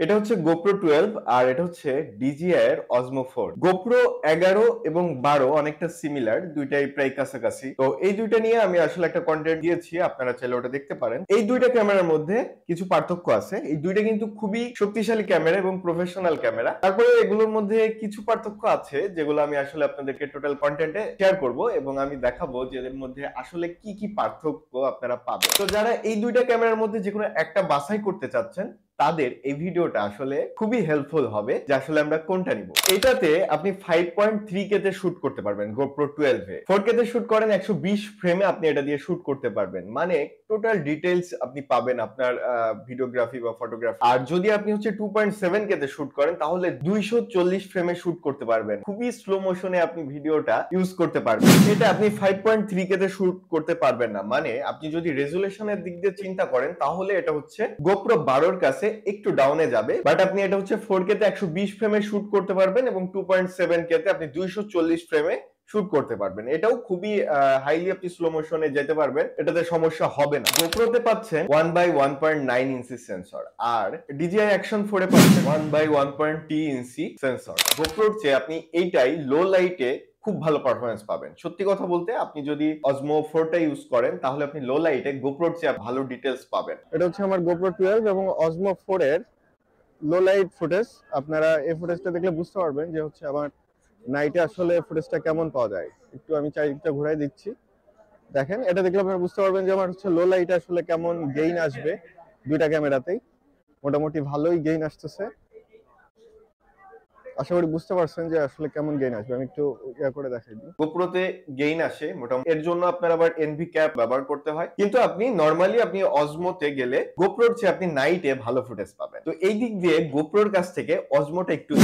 এটা হচ্ছে GoPro 12 আর এটা হচ্ছে DJI এর Osmo 4। GoPro 11 এবং 12 অনেকটা সিমিলার, দুইটাই প্রায় কাছাকাছি। তো এই দুইটা নিয়ে আমি আসলে একটা কন্টেন্ট দিয়েছি, আপনারা চাইলে ওটা দেখতে পারেন। এই দুইটা ক্যামেরার মধ্যে কিছু পার্থক্য আছে। এই দুইটা কিন্তু খুবই শক্তিশালী ক্যামেরা এবং প্রফেশনাল ক্যামেরা। তারপরে এগুলোর মধ্যে কিছু পার্থক্য আছে যেগুলো আমি আসলে আপনাদেরকে টোটাল কন্টেন্টে শেয়ার করব এবং আমি দেখাবো যে এর মধ্যে আসলে কি কি পার্থক্য আপনারা পাবেন। তো যারা এই দুইটা ক্যামেরার মধ্যে যেকোনো একটা বাছাই করতে চাচ্ছেন তাদের এই ভিডিওটা আসলে খুবই হেল্পফুল হবে যে আসলে আমরা কোনটা নিব। এটাতে আপনি 5.3K তে শুট করতে পারবেন GoPro 12 এ। 4K তে শুট করেন 120 ফ্রেমে আপনি এটা দিয়ে শুট করতে পারবেন। মানে টোটাল ডিটেইলস আপনি পাবেন আপনার ভিডিওগ্রাফি বা ফটোগ্রাফি। আর যদি আপনি হচ্ছে 2.7K তে শুট করেন তাহলে 240 ফ্রেমে শুট করতে পারবেন। খুবই স্লো মোশনে আপনি ভিডিওটা ইউজ করতে পারবেন। এটা আপনি 5.3K তে শুট করতে পারবেন না। মানে আপনি যদি রেজোলিউশনের দিক দিয়ে চিন্তা করেন তাহলে এটা হচ্ছে GoPro 12 এর কাছে একটু ডাউনে যাবে, বাট আপনি এটা হচ্ছে 4K তে 120 ফ্রেমে শুট করতে পারবেন এবং 2.7K তে আপনি 240 ফ্রেমে শুট করতে পারবেন। এটাও খুবই হাইলি আপনি স্লো মোশনে যেতে পারবেন, এটাতে সমস্যা হবে না। GoPro তে পাচ্ছেন 1/1.9 ইঞ্চি সেন্সর আর DJI Action 4 এ পাচ্ছেন 1/1.3 ইঞ্চি সেন্সর। GoPro এর চেয়ে আপনি এইটাই লো লাইটে খুব ভালো পারফরম্যান্স পাবেন। সত্যি কথা বলতে আপনি যদি Osmo 4 টা ইউজ করেন তাহলে আপনি লো লাইটে GoPro এর চেয়ে ভালো ডিটেইলস পাবেন। এটা হচ্ছে আমার GoPro 12 এবং Osmo 4 এর লো লাইট ফুটেজ। আপনারা এই ফুটেজটা দেখলে বুঝতে পারবেন যে হচ্ছে আমার নাইটে আসলে ফুটেজটা কেমন পাওয়া যায়। একটু আমি চারিদিকটা ঘুরাই দিচ্ছি, দেখেন এটা দেখলে আপনারা বুঝতে পারবেন যে আমার হচ্ছে লো লাইটে আসলে কেমন গেইন আসবে। দুইটা ক্যামেরাতেই মোটামুটি ভালোই গেইন আসতেছে। আশা করি বুঝতে পারছেন যে আসলে কেমন গেইন আসবে। আমি একটু ইয়া করে দেখাই দিই। গোপ্রোতে গেইন আসে মোটামুটি, এর জন্য আপনার আবার এনভি ক্যাপ ব্যবহার করতে হয়, কিন্তু আপনি নরমালি আপনি অজমোতে গেলে গোপ্রোর চেয়ে আপনি নাইটে ভালো ফুটেজ পাবেন। তো এই দিক দিয়ে গোপ্রোর কাছ থেকে অজমোটা একটু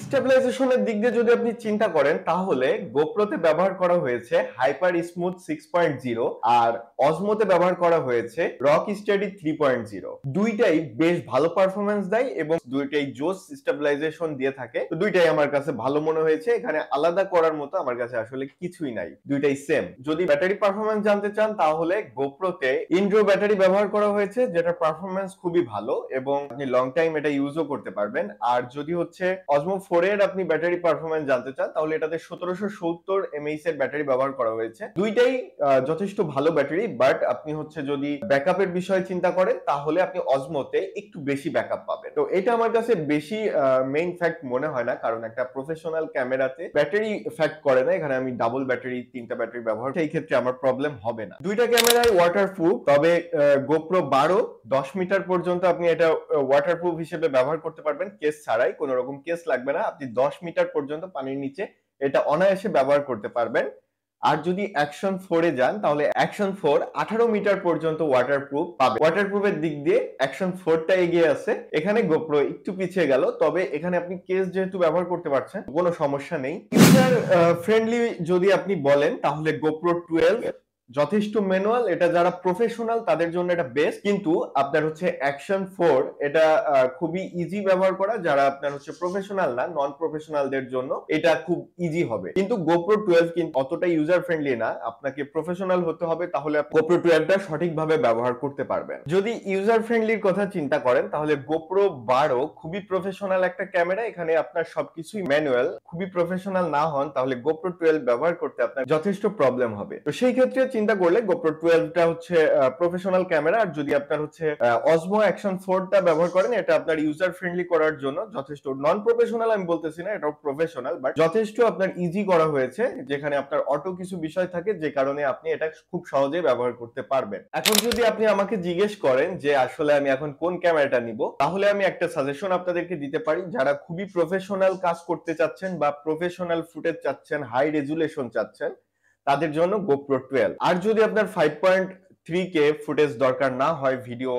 স্টেবিলাইজেশনের দিক দিয়ে যদি আপনি চিন্তা করেন তাহলে গোপ্রোতে ব্যবহার করা হয়েছে হাইপার স্মুথ 6.0 আর অজমোতে ব্যবহার করা হয়েছে রক স্টেডি 3.0। দুইটাই বেশ ভালো পারফরম্যান্স দেয় এবং দুইটাই জোস স্টেবিলাইজেশন দিয়ে থাকে। তো দুইটাই আমার কাছে ভালো মনে হয়েছে, এখানে আলাদা করার মতো আমার কাছে আসলে কিছুই নাই, দুইটাই সেম। যদি ব্যাটারি পারফরম্যান্স জানতে চান তাহলে গোপ্রোতে ইন্ড্রো ব্যাটারি ব্যবহার করা হয়েছে যেটা পারফরম্যান্স খুবই ভালো এবং আপনি লং টাইম এটা ইউজও করতে পারবেন। আর যদি হচ্ছে Osmo 4 এর আপনি ব্যাটারি পারফরম্যান্স জানতে চান তাহলে এটাতে 1770 mAh এর ব্যাটারি ব্যবহার করা হয়েছে। দুইটাই যথেষ্ট ভালো ব্যাটারি, বাট আপনি হচ্ছে যদি ব্যাকআপের বিষয়ে চিন্তা করেন তাহলে আপনি অজমোতে একটু বেশি ব্যাকআপ পাবেন। তো এটা আমার কাছে বেশি মেইন ফ্যাক্ট মনে হয় না, কারণ একটা প্রফেশনাল ক্যামেরাতে ব্যাটারি ফ্যাক্ট করে না। এখানে আমি ডাবল ব্যাটারি, তিনটা ব্যাটারি ব্যবহার, সেই ক্ষেত্রে আমার প্রবলেম হবে না। দুইটা ক্যামেরাই ওয়াটারপ্রুফ, তবে GoPro 12 10 মিটার পর্যন্ত আপনি এটা ওয়াটারপ্রুফ হিসেবে ব্যবহার করতে পারবেন কেস ছাড়াই, কোনো রকম কেস লাগবে না। আপনি 10 মিটার পর্যন্ত পানির নিচে এটা অনায়াসে ব্যবহার করতে পারবেন। আর যদি অ্যাকশন 4 এ যান তাহলে অ্যাকশন 4 18 মিটার পর্যন্ত ওয়াটারপ্রুফ পাবে। ওয়াটারপ্রুফের দিক দিয়ে অ্যাকশন 4 টা এগিয়ে আছে, এখানে GoPro একটু পিছিয়ে গেল। তবে এখানে আপনি কেস যেহেতু ব্যবহার করতে পারছেন কোনো সমস্যা নেই। ইউজার ফ্রেন্ডলি যদি আপনি বলেন তাহলে GoPro 12 যথেষ্ট ম্যানুয়াল, এটা যারা প্রফেশনাল তাদের জন্য এটা বেস্ট। কিন্তু আপনার হচ্ছে অ্যাকশন 4 এটা খুবই ইজি ব্যবহার করা, যারা আপনার হচ্ছে প্রফেশনাল না, নন প্রফেশনালদের জন্য এটা খুব ইজি হবে। কিন্তু GoPro 12 কিন্তু অতটা ইউজার ফ্রেন্ডলি না, আপনাকে প্রফেশনাল হতে হবে তাহলে GoPro 12 টা সঠিকভাবে ব্যবহার করতে পারবেন। যদি ইউজার ফ্রেন্ডলির কথা চিন্তা করেন তাহলে GoPro 12 খুবই প্রফেশনাল একটা ক্যামেরা, এখানে আপনার সবকিছুই ম্যানুয়াল। খুবই প্রফেশনাল না হন তাহলে GoPro 12 ব্যবহার করতে আপনার যথেষ্ট প্রবলেম হবে। তো সেই ক্ষেত্রে চিন্তা করলে GoPro 12 টা হচ্ছে প্রফেশনাল ক্যামেরা। আর যদি আপনার হচ্ছে Osmo Action 4 টা ব্যবহার করেন, এটা আপনার ইউজার ফ্রেন্ডলি করার জন্য যথেষ্ট। নন প্রফেশনাল আমি বলতেছি না, এটাও প্রফেশনাল, বাট যথেষ্ট আপনার ইজি করা হয়েছে, যেখানে আপনার অটো কিছু বিষয় থাকে যে কারণে আপনি এটা খুব সহজেই ব্যবহার করতে পারবেন। এখন যদি আপনি আমাকে জিজ্ঞেস করেন যে আসলে আমি এখন কোন ক্যামেরাটা নিব, তাহলে আমি একটা সাজেশন আপনাদেরকে দিতে পারি। যারা খুবই প্রফেশনাল কাজ করতে চাচ্ছেন বা প্রফেশনাল ফুটেজ চাচ্ছেন, হাই রেজুলেশন চাচ্ছেন, তাদের জন্য GoPro 12। আর যদি আপনার 5.3K ফুটেজ দরকার না হয়, ভিডিও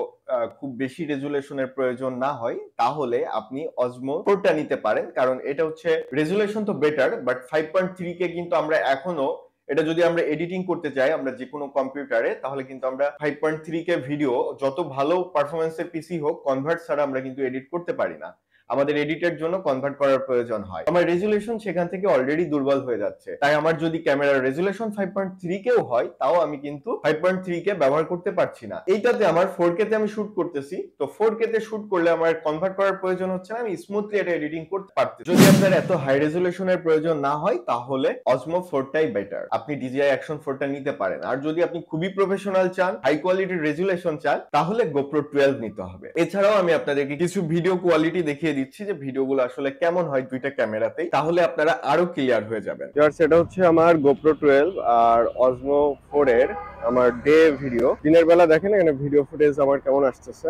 খুব বেশি রেজুলেশনের প্রয়োজন না হয়, তাহলে আপনি Osmo 4 টা নিতে পারেন, কারণ এটা হচ্ছে রেজুলেশন তো বেটার, বাট 5.3K কিন্তু আমরা এখনো এটা যদি আমরা এডিটিং করতে চাই আমরা যে কোনো কম্পিউটারে, তাহলে কিন্তু আমরা 5.3K ভিডিও যত ভালো পারফরম্যান্সের পিসি হোক কনভার্ট ছাড়া আমরা কিন্তু এডিট করতে পারি না। আমাদের এডিটের জন্য কনভার্ট করার প্রয়োজন হয়। আমার রেজুলেশন সেখান থেকে অলরেডি দুর্বল হয়ে যাচ্ছে, তাই আমার যদি ক্যামেরার রেজুলেশন 5.3 কেও হয় তাও আমি কিন্তু 5.3 কে ব্যবহার করতে পারছি না। এইটাতে আমার 4K তে আমি শুট করতেছি, তো 4K তে শুট করলে আমার কনভার্ট করার প্রয়োজন হচ্ছে না, আমি স্মুথলি এটা এডিটিং করতে পারতেছি। যদি আপনার এত হাই রেজুলেশনের প্রয়োজন না হয় তাহলে Osmo 4 টাই বেটার, আপনি DJI Action 4 টা নিতে পারেন। আর যদি আপনি খুবই প্রফেশনাল চান, হাই কোয়ালিটির রেজুলেশন চান, তাহলে GoPro 12 নিতে হবে। এছাড়াও আমি আপনাদেরকে কিছু ভিডিও কোয়ালিটি দেখিয়ে দিচ্ছি যে ভিডিওগুলো আসলে কেমন হয় দুইটা ক্যামেরাতেই, তাহলে আপনারা আরো ক্লিয়ার হয়ে যাবেন। সেটা হচ্ছে আমার GoPro 12 আর Osmo 4 এর আমার ডে ভিডিও। দিনের বেলা দেখেন এখানে ভিডিও ফুটেজ আমার কেমন আসতেছে,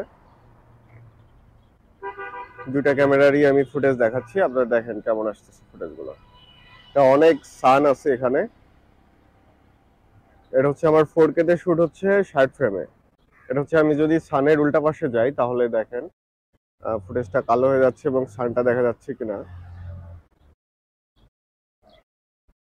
দুইটা ক্যামেরারই আমি ফুটেজ দেখাচ্ছি, আপনারা দেখেন কেমন আসতেছে ফুটেজগুলো। অনেক সান আছে এখানে। এটা হচ্ছে আমার 4K তে শুট হচ্ছে 60 ফ্রেমে। এটা হচ্ছে আমি যদি সানের উল্টা পাশে যাই তাহলে দেখেন ফুটেজটা কালো হয়ে যাচ্ছে এবং সানটা দেখা যাচ্ছে কিনা।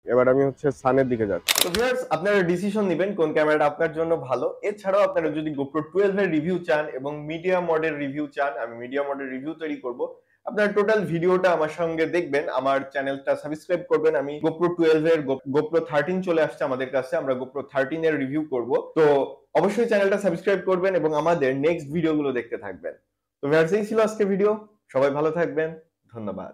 এবার আমি হচ্ছে সানের দিকে যাচ্ছি। তো ভিউয়ার্স, আপনারা ডিসিশন নেবেন কোন ক্যামেরাটা আপনার জন্য ভালো। এছাড়াও আপনারা যদি GoPro 12 এর রিভিউ চান এবং মিডিয়া মডের রিভিউ চান, আমি মিডিয়া মডের রিভিউ তৈরি করব। আপনারা টোটাল ভিডিওটা আমার সঙ্গে দেখবেন, আমার চ্যানেলটা সাবস্ক্রাইব করবেন। আমি GoPro 12 এর GoPro 13 চলে আসছে আমাদের কাছে, আমরা GoPro 13 এর রিভিউ করব। তো অবশ্যই চ্যানেলটা সাবস্ক্রাইব করবেন এবং আমাদের নেক্সট ভিডিওগুলো দেখতে থাকবেন। তো ভিউয়ার্স, এই ছিল আজকে ভিডিও। সবাই ভালো থাকবেন, ধন্যবাদ।